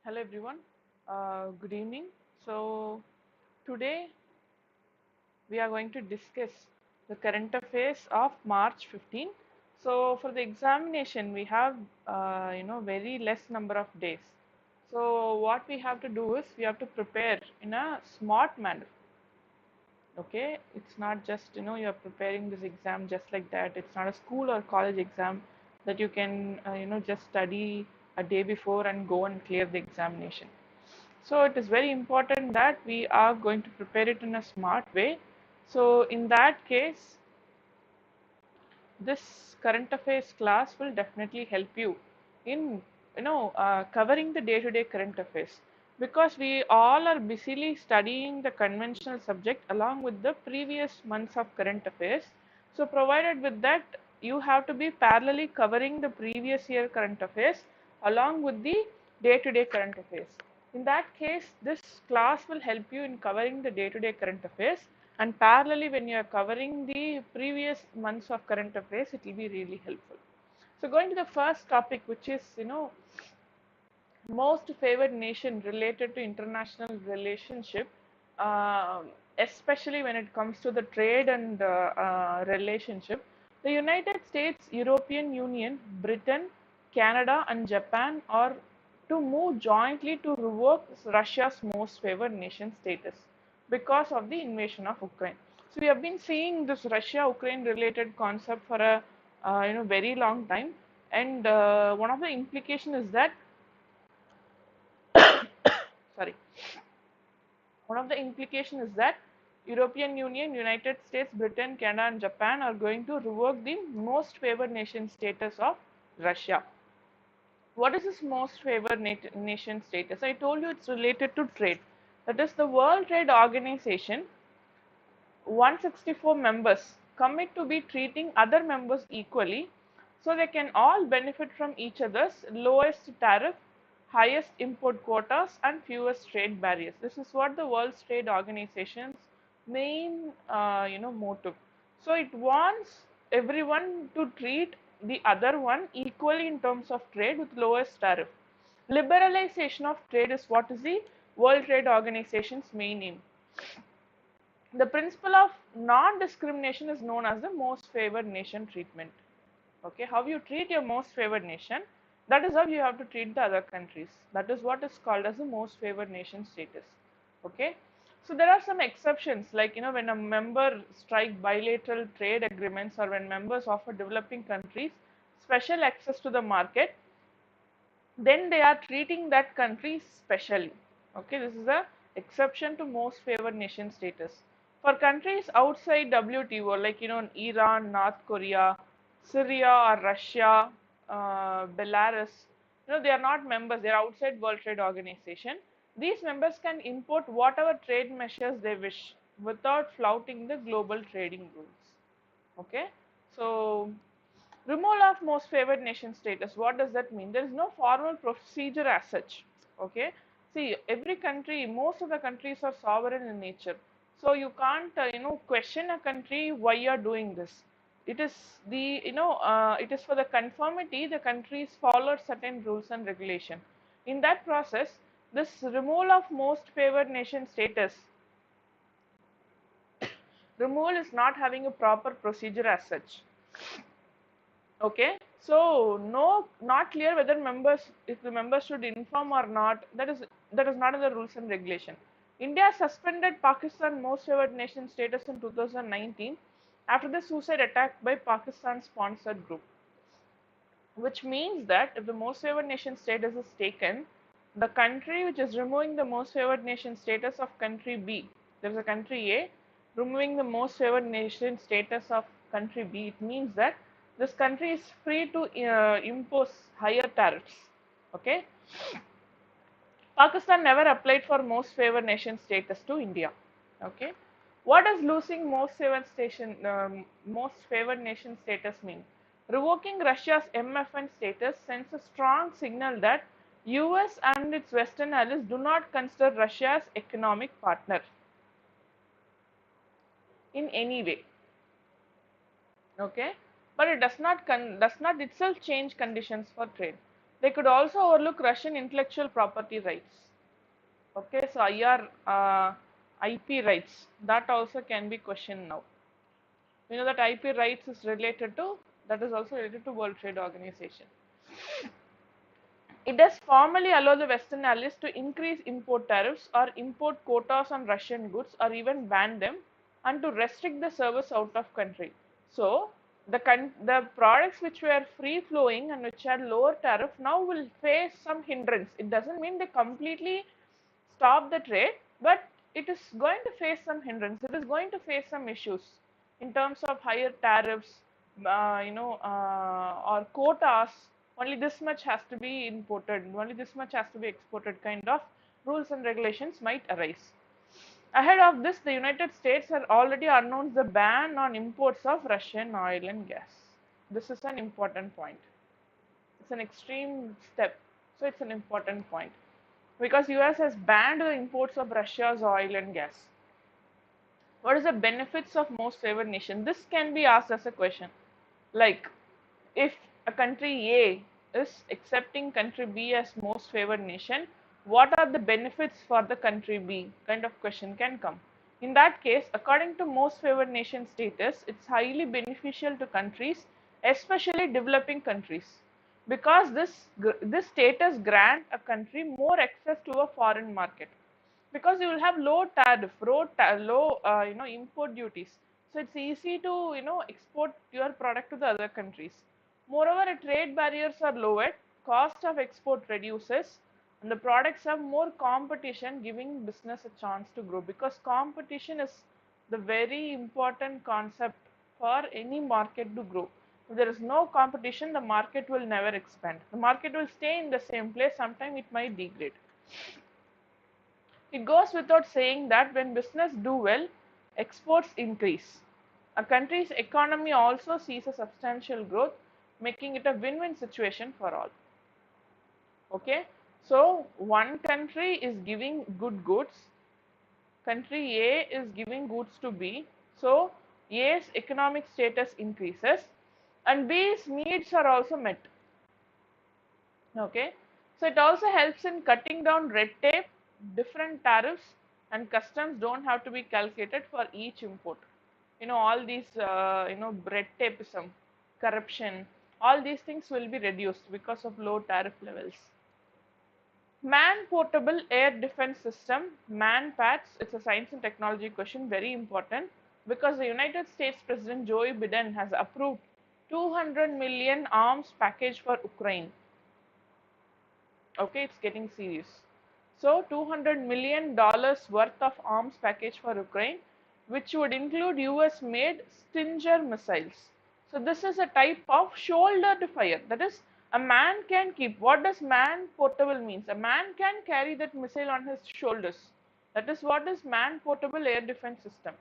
Hello everyone, good evening. So today we are going to discuss the current affairs of March 15. So for the examination we have very less number of days. So what we have to do is we have to prepare in a smart manner. Okay, it's not just you are preparing this exam just like that. It's not a school or college exam that you can just study a day before and go and clear the examination. So it is very important that we are going to prepare it in a smart way. So in that case, this current affairs class will definitely help you in covering the day-to-day current affairs, because we all are busily studying the conventional subject along with the previous months of current affairs. So provided with that, you have to be parallelly covering the previous year current affairs along with the day-to-day current affairs. In that case, this class will help you in covering the day-to-day current affairs, and parallelly when you are covering the previous months of current affairs, it will be really helpful. So going to the first topic, which is most favored nation related to international relationship, especially when it comes to the trade and relationship. The United States, European Union, Britain, Canada and Japan are to move jointly to revoke Russia's most favored nation status because of the invasion of Ukraine. So we have been seeing this Russia-Ukraine related concept for a very long time, and one of the implication is that sorry, one of the implication is that European Union, United States, Britain, Canada and Japan are going to revoke the most favored nation status of Russia. What is this most favored nation status? I told you it's related to trade. That is, the World Trade Organization 164 members commit to be treating other members equally, so they can all benefit from each other's lowest tariff, highest import quotas and fewest trade barriers. This is what the World Trade Organization's main motto. So it wants everyone to treat the other one equally in terms of trade with lowest tariff. Liberalization of trade is what is the World Trade Organization's main aim. The principle of non-discrimination is known as the most favored nation treatment. Okay, how you treat your most favored nation, that is how you have to treat the other countries. That is what is called as the most favored nation status. Okay, so there are some exceptions, like when a member strike bilateral trade agreements, or when members offer developing countries special access to the market, then they are treating that country specially. Okay, this is a exception to most favored nation status. For countries outside WTO, like Iran, North Korea, Syria or Russia, Belarus, they are not members, they are outside World Trade Organization. These members can import whatever trade measures they wish without flouting the global trading rules. Okay, so removal of most favored nation status, what does that mean? There is no formal procedure as such. Okay, see, every country, most of the countries are sovereign in nature, so you can't question a country why you are doing this. It is the it is for the conformity the countries follow certain rules and regulation. In that process, this removal of most favored nation status, removal is not having a proper procedure as such. Okay, so not clear whether members, if the members should inform or not. That is not in the rules and regulation. India suspended Pakistan most favored nation status in 2019 after the suicide attack by Pakistan sponsored group, which means that if the most favored nation status is taken, the country which is removing the most favored nation status of country B, there is a country A removing the most favored nation status of country B, it means that this country is free to impose higher tariffs. Okay, Pakistan never applied for most favored nation status to India. Okay, what does losing most favored nation status mean? Revoking Russia's MFN status sends a strong signal that US and its Western allies do not consider Russia as economic partner in any way. Okay, but it does not itself change conditions for trade. They could also overlook Russian intellectual property rights. Okay, so IP rights, that also can be questioned now. You know that IP rights is related to, that is also related to World Trade Organization. It does formally allow the Western allies to increase import tariffs or import quotas on Russian goods or even ban them, and to restrict the service out of country. So the products which were free flowing and which had lower tariff now will face some hindrance. It doesn't mean they completely stop the trade, but it is going to face some hindrance. It is going to face some issues in terms of higher tariffs, or quotas. Only this much has to be imported, only this much has to be exported, kind of rules and regulations might arise. Ahead of this, the United States had already announced the ban on imports of Russian oil and gas. This is an important point. It's an extreme step, so it's an important point, because US has banned the imports of Russia's oil and gas. What is the benefits of most favored nation? This can be asked as a question. Like, if a country A is accepting country B as most favored nation, what are the benefits for the country B? Kind of question can come. In that case, according to most favored nation status, it's highly beneficial to countries, especially developing countries, because this status grant a country more access to a foreign market, because you will have low tariff, low import duties. So it's easy to export your product to the other countries. Moreover, trade barriers are lowered, cost of export reduces, and the products have more competition, giving business a chance to grow, because competition is the very important concept for any market to grow. If there is no competition, the market will never expand. The market will stay in the same place, sometimes it might degrade. It goes without saying that when business do well, exports increase. A country's economy also sees a substantial growth, making it a win-win situation for all. Okay, so one country is giving good goods, country A is giving goods to B, so A's economic status increases and B's needs are also met. Okay, so it also helps in cutting down red tape. Different tariffs and customs don't have to be calculated for each import. All these red tapeism, corruption, all these things will be reduced because of low tariff levels. Man portable air defense system, ManPADs. It's a science and technology question, very important, because the United States President Joe Biden has approved 200 million arms package for Ukraine. Okay, it's getting serious. So $200 million worth of arms package for Ukraine, which would include US made Stinger missiles. So this is a type of shoulder to fire, that is, a man can keep. What does man portable means? A man can carry that missile on his shoulders. That is what is man portable air defense system.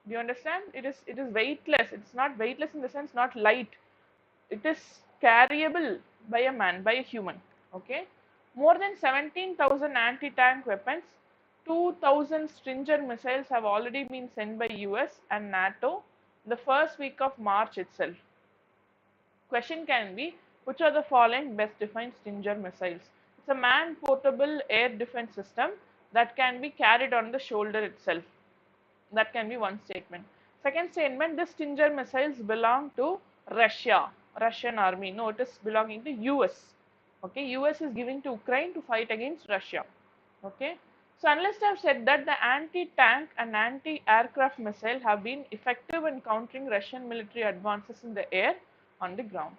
Do you understand? It is weightless. It's not weightless in the sense not light. It is carryable by a man, by a human. Okay. More than 17,000 anti-tank weapons, 2,000 Stinger missiles have already been sent by US and NATO the first week of March itself. Question can be, which are the following best defined Stinger missiles? It's a man-portable air defense system that can be carried on the shoulder itself. That can be one statement. Second statement, the Stinger missiles belong to Russia, Russian army. No, it is belonging to US. Okay, US is giving to Ukraine to fight against Russia. Okay, so unless I have said that the anti-tank and anti-aircraft missile have been effective in countering Russian military advances in the air on the ground.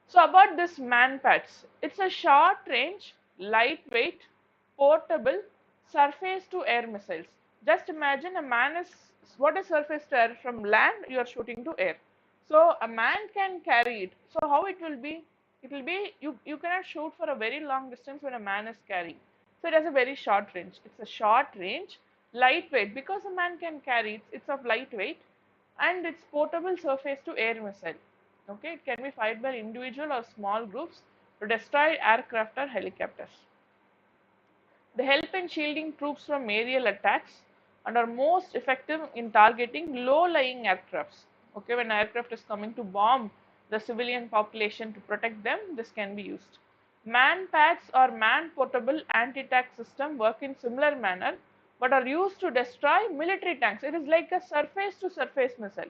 So about this ManPADs, it's a short range, lightweight, portable, surface to air missiles. Just imagine a man is, what is surface to air? From land you are shooting to air. So a man can carry it. So how it will be? It will be, you cannot shoot for a very long distance when a man is carrying. So it has a very short range. It's a short range, lightweight, because a man can carry it. It's of lightweight, and it's portable surface to air missile. Okay, it can be fired by individual or small groups to destroy aircraft or helicopters. They help in shielding troops from aerial attacks and are most effective in targeting low-lying aircrafts. Okay, when aircraft is coming to bomb the civilian population to protect them, this can be used. ManPADs or man-portable anti-tank system work in similar manner but are used to destroy military tanks. It is like a surface-to-surface missile.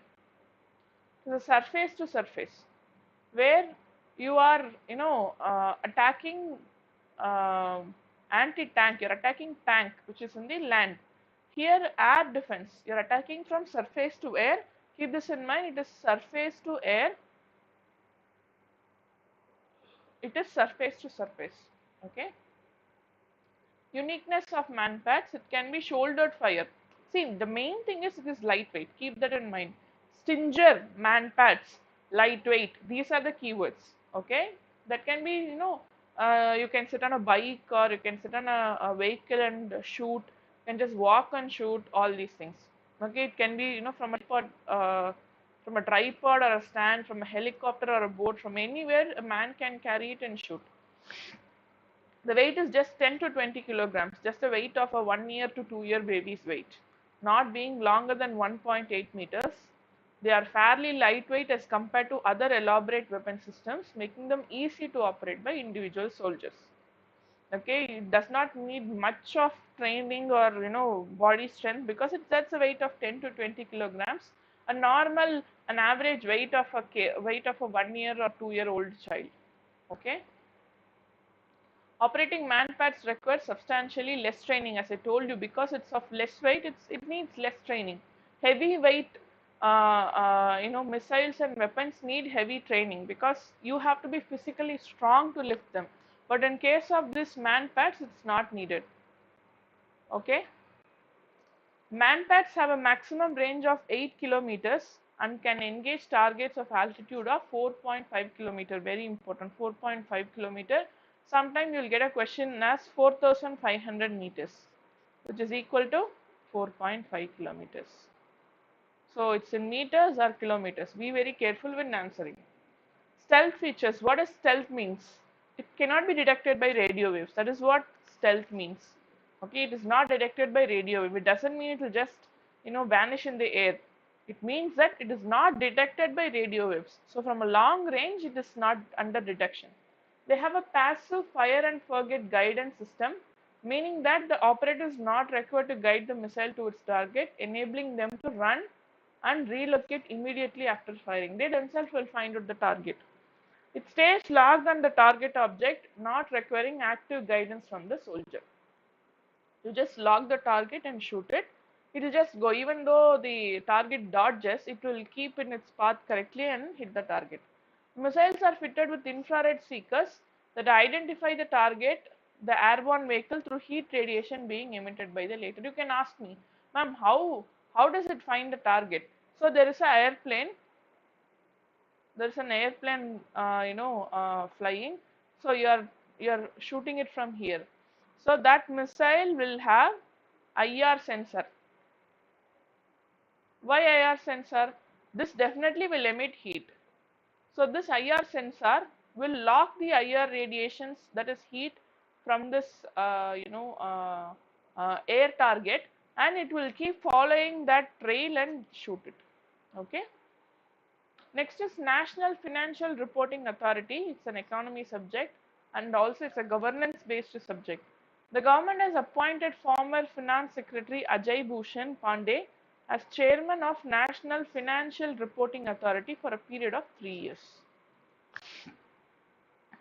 It is a surface-to-surface where you are, attacking anti-tank. You are attacking tank which is in the land. Here, air defense. You are attacking from surface to air. Keep this in mind. It is surface to air. It is surface to surface. Okay. Uniqueness of ManPADs, it can be shouldered fire. See, the main thing is it is lightweight. Keep that in mind. Stinger, ManPADs, lightweight. These are the keywords. Okay. That can be, you can sit on a bike or you can sit on a vehicle and shoot. You can just walk and shoot, all these things. Okay. It can be, from a tripod or a stand, from a helicopter or a boat, from anywhere a man can carry it and shoot. The weight is just 10 to 20 kilograms, just the weight of a 1 year to 2 year baby's weight, not being longer than 1.8 meters. They are fairly lightweight as compared to other elaborate weapon systems, making them easy to operate by individual soldiers. Okay, it does not need much of training or body strength because that's a weight of 10 to 20 kilograms. An average weight of a 1 year or 2 year old child. Okay. Operating ManPADs requires substantially less training, as I told you, because it's of less weight. It needs less training. Heavy weight, missiles and weapons need heavy training because you have to be physically strong to lift them. But in case of this ManPADs, it's not needed. Okay. ManPADs have a maximum range of 8 kilometers and can engage targets of altitude of 4.5 kilometer. Very important, 4.5 kilometer. Sometimes you will get a question as 4,500 meters, which is equal to 4.5 kilometers. So it's in meters or kilometers. Be very careful when answering. Stealth features. What does stealth means? It cannot be detected by radio waves. That is what stealth means. Okay, it is not detected by radio wave. It doesn't mean it will just vanish in the air. It means that it is not detected by radio waves. So from a long range, it is not under detection. They have a passive fire and forget guidance system, meaning that the operator is not required to guide the missile to its target, enabling them to run and relocate immediately after firing. They themselves will find out the target. It stays locked on the target object, not requiring active guidance from the soldier. You just lock the target and shoot it. It will just go. Even though the target dodges, it will keep in its path correctly and hit the target. Missiles are fitted with infrared seekers that identify the target, the airborne vehicle, through heat radiation being emitted by the laser. You can ask me, ma'am, how does it find the target? So there is an airplane. There is an airplane, flying. So you are shooting it from here. So that missile will have IR sensor. Why IR sensor? This definitely will emit heat. So this IR sensor will lock the IR radiations, that is heat, from this air target, and it will keep following that trail and shoot it. Okay. Next is National Financial Reporting Authority. It's an economy subject and also it's a governance based subject. The government has appointed former Finance Secretary Ajay Bhushan Pandey as chairman of National Financial Reporting Authority for a period of 3 years.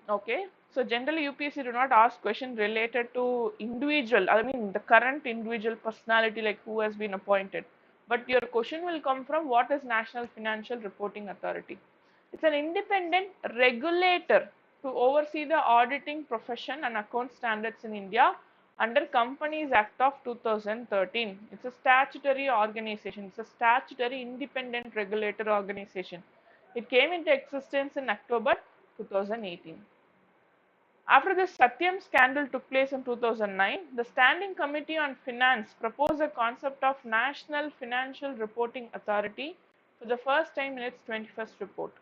Okay, so generally UPSC do not ask questions related to individual, the current individual personality, like who has been appointed. But your question will come from what is National Financial Reporting Authority. It's an independent regulator to oversee the auditing profession and account standards in India under Companies Act of 2013. It's a statutory organization. It's a statutory independent regulator organization. It came into existence in October 2018. After this Satyam scandal took place in 2009, the Standing Committee on Finance proposed a concept of National Financial Reporting Authority for the first time in its 21st report.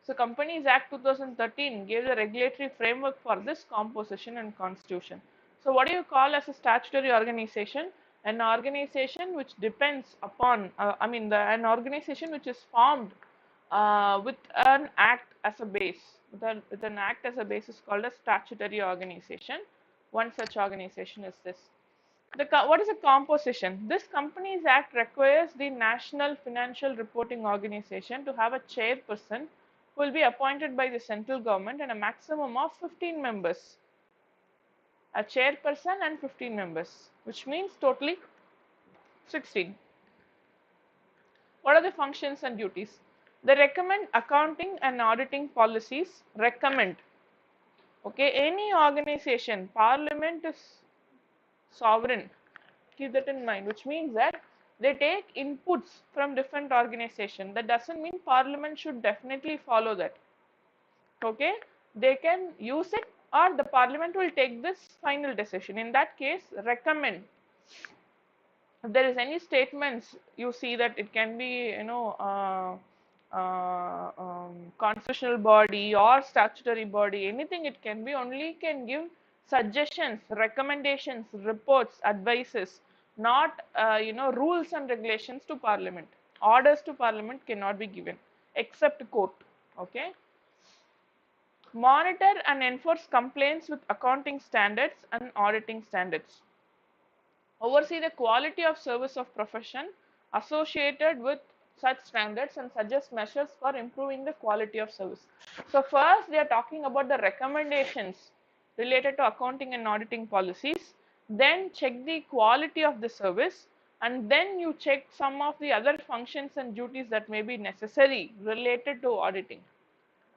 So Companies Act 2013 gave the regulatory framework for this composition and constitution. So what do you call as a statutory organization? An organization which depends upon, an organization which is formed with an act as a base. With an act as a base is called a statutory organization. One such organization is this. What is a composition? This Companies Act requires the National Financial Reporting Organization to have a chairperson who will be appointed by the central government and a maximum of 15 members. A chairperson and 15 members, which means totally 16. What are the functions and duties? They recommend accounting and auditing policies. Recommend. Okay, any organization, Parliament is sovereign. Keep that in mind, which means that they take inputs from different organizations. That doesn't mean Parliament should definitely follow that. Okay, they can use it, or the Parliament will take this final decision. In that case, recommend. If there is any statements, you see that it can be, constitutional body or statutory body, anything it can be, only can give suggestions, recommendations, reports, advices, not rules and regulations to Parliament. Orders to Parliament cannot be given except court. Okay. Monitor and enforce complaints with accounting standards and auditing standards. Oversee the quality of service of profession associated with such standards and suggest measures for improving the quality of service. So first they are talking about the recommendations related to accounting and auditing policies, then check the quality of the service, and then you check some of the other functions and duties that may be necessary related to auditing.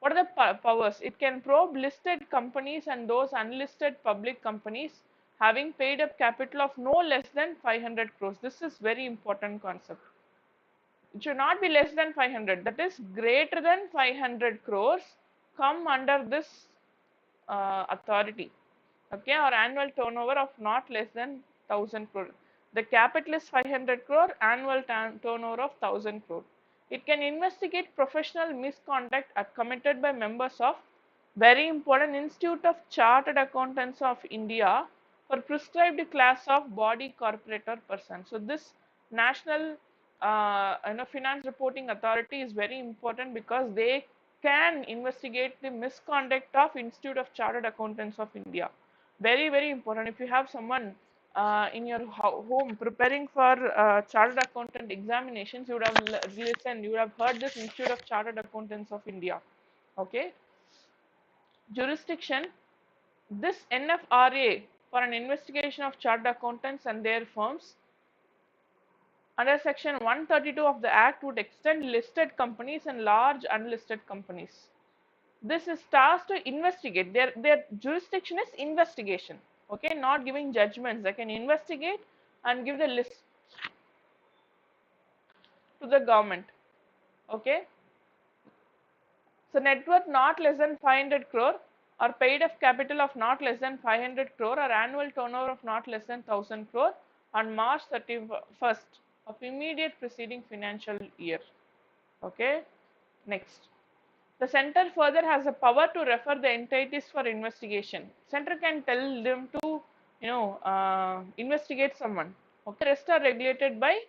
What are the powers? It can probe listed companies and those unlisted public companies having paid up capital of no less than 500 crores. This is very important concept. It should not be less than 500. That is greater than 500 crores come under this authority. Okay, or annual turnover of not less than 1000 crore. The capital is 500 crore, annual turnover of 1000 crore. It can investigate professional misconduct committed by members of, very important, Institute of Chartered Accountants of India for prescribed class of body, corporate or person. So this National Finance Reporting Authority is very important because they can investigate the misconduct of Institute of Chartered Accountants of India. Very, very important. If you have someone in your home preparing for chartered accountant examinations, you would have listened, you would have heard this Institute of Chartered Accountants of India. Okay. Jurisdiction. This NFRA for an investigation of chartered accountants and their firms under section 132 of the Act would extend listed companies and large unlisted companies. This is tasked to investigate. Their jurisdiction is investigation. Okay, not giving judgments. They can investigate and give the list to the government. Okay. So net worth not less than 500 crore or paid up capital of not less than 500 crore or annual turnover of not less than 1000 crore on March 31st of immediate preceding financial year. Okay. Next. The center further has the power to refer the entities for investigation. Center can tell them to, investigate someone. Okay, rest are regulated by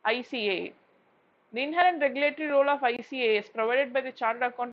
ICAA. The inherent regulatory role of ICAA is provided by the Chartered Accountant